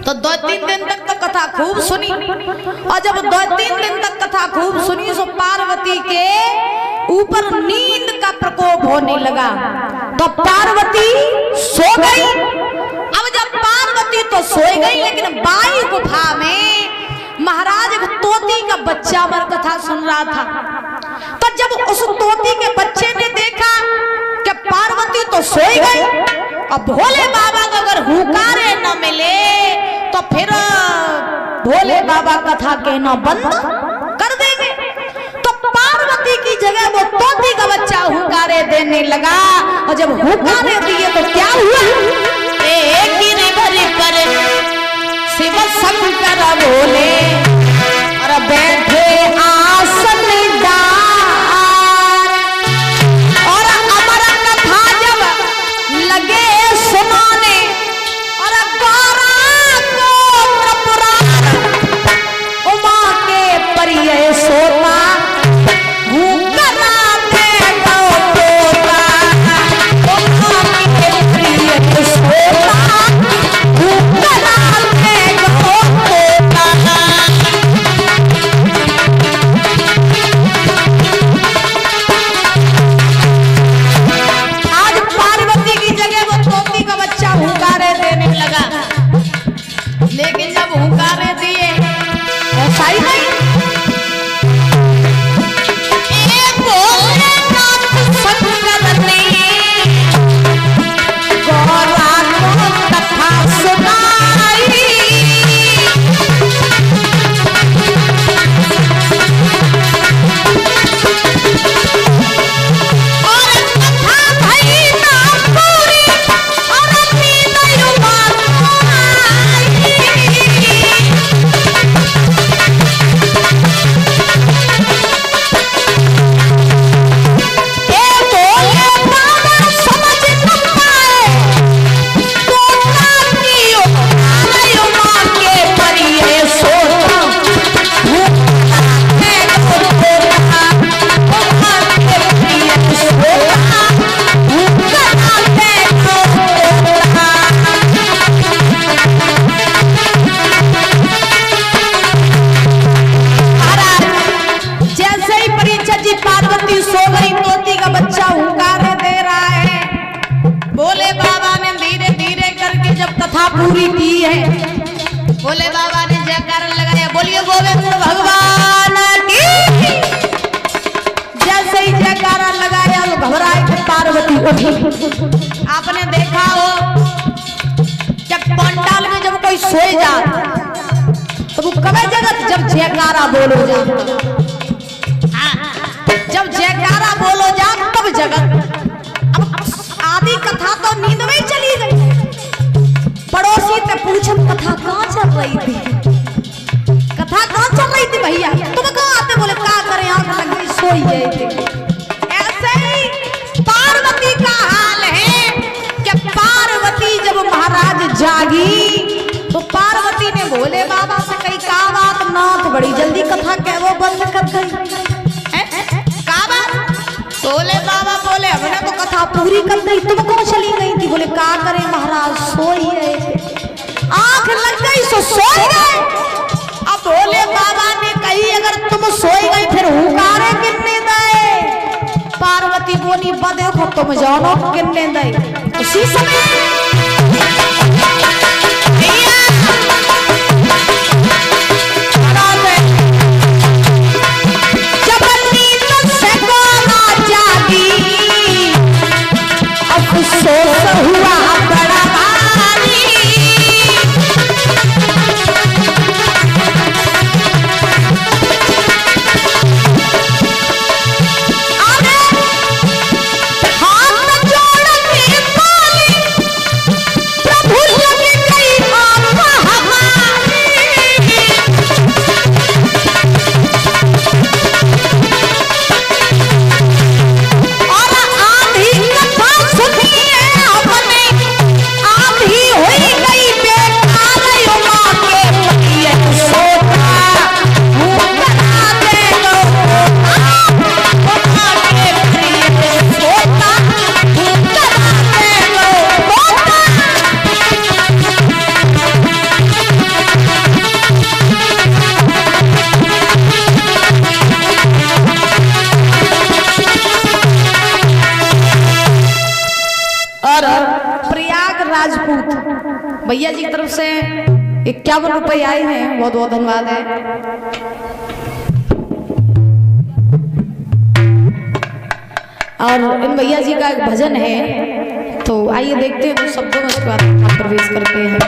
तो 2-3 दिन तक तो कथा खूब सुनी, और जब 2-3 दिन तक कथा खूब सुनी तो पार्वती के ऊपर नींद का प्रकोप होने लगा। तो पार्वती सो गई। अब जब पार्वती तो सोई गई, लेकिन बाई गुफा में महाराज एक तोती का बच्चा मर कथा सुन रहा था। तो जब उस तोती के बच्चे ने देखा कि पार्वती तो सोई गई, अब भोले बाबा को अगर हुकारे न मिले तो फिर भोले बाबा कथा कहना बंद कर देंगे। तो पार्वती की जगह वो तोती का बच्चा हुकारे देने लगा, और जब हुकारे दिए तो क्या हुआ? एक गिरधर पर शिव शंकर बोले और बैठे आसन डार, और अमर कथा जब लगे सुनाने और गौरा को प्रपुराण उमा के परिय सोता पूरी की है। भोले बाबा ने जयकार लगाया, बोलिए गोविंद भगवान की। जैसे ही जयकारा लगाया तो घबराए थे पार्वती उठी। आपने देखा हो जब पंडाल में जब कोई सोए जा तो वो कবে जगत जब जयकारा बोलो जा, जब जयकारा बोलो जा तब जगत। अब आदि कथा तो नींद में चली गई। पड़ोसी से पूछत कथा कहाँ चल रही थी, कथा कहाँ चल रही थी भैया तुम कहाँ आते? बोले का करें आंख लग गई सोई गए थे। ऐसे ही पार्वती का हाल है कि पार्वती जब महाराज जागी तो पार्वती ने भोले बाबा से कही का बात नाथ बड़ी जल्दी कथा कह वो बंद कर गई का बात? भोले बाबा बोले हमने तो कथा पूरी कर दी तुम कौन चली गई थी? बोले का करें महाराज सोई गए थे, आंख लग गई सो सोई गए। अब भोले बाबा ने कही अगर तुम सोई गई फिर हुकारे कितने दे? पार्वती बोली देखो तुम जानो कितने दे। उसी समय हुआ बड़ा भारी, हाथ जोड़ के बोली प्रभु लग गई आप हमारी। और आंधी कथा सुनी राजपूत भैया जी की तरफ से 51 रुपए आए हैं, बहुत बहुत धन्यवाद है। और इन भैया जी का एक भजन है तो आइए देखते हैं तो शब्दों में इसके बाद प्रवेश करते हैं।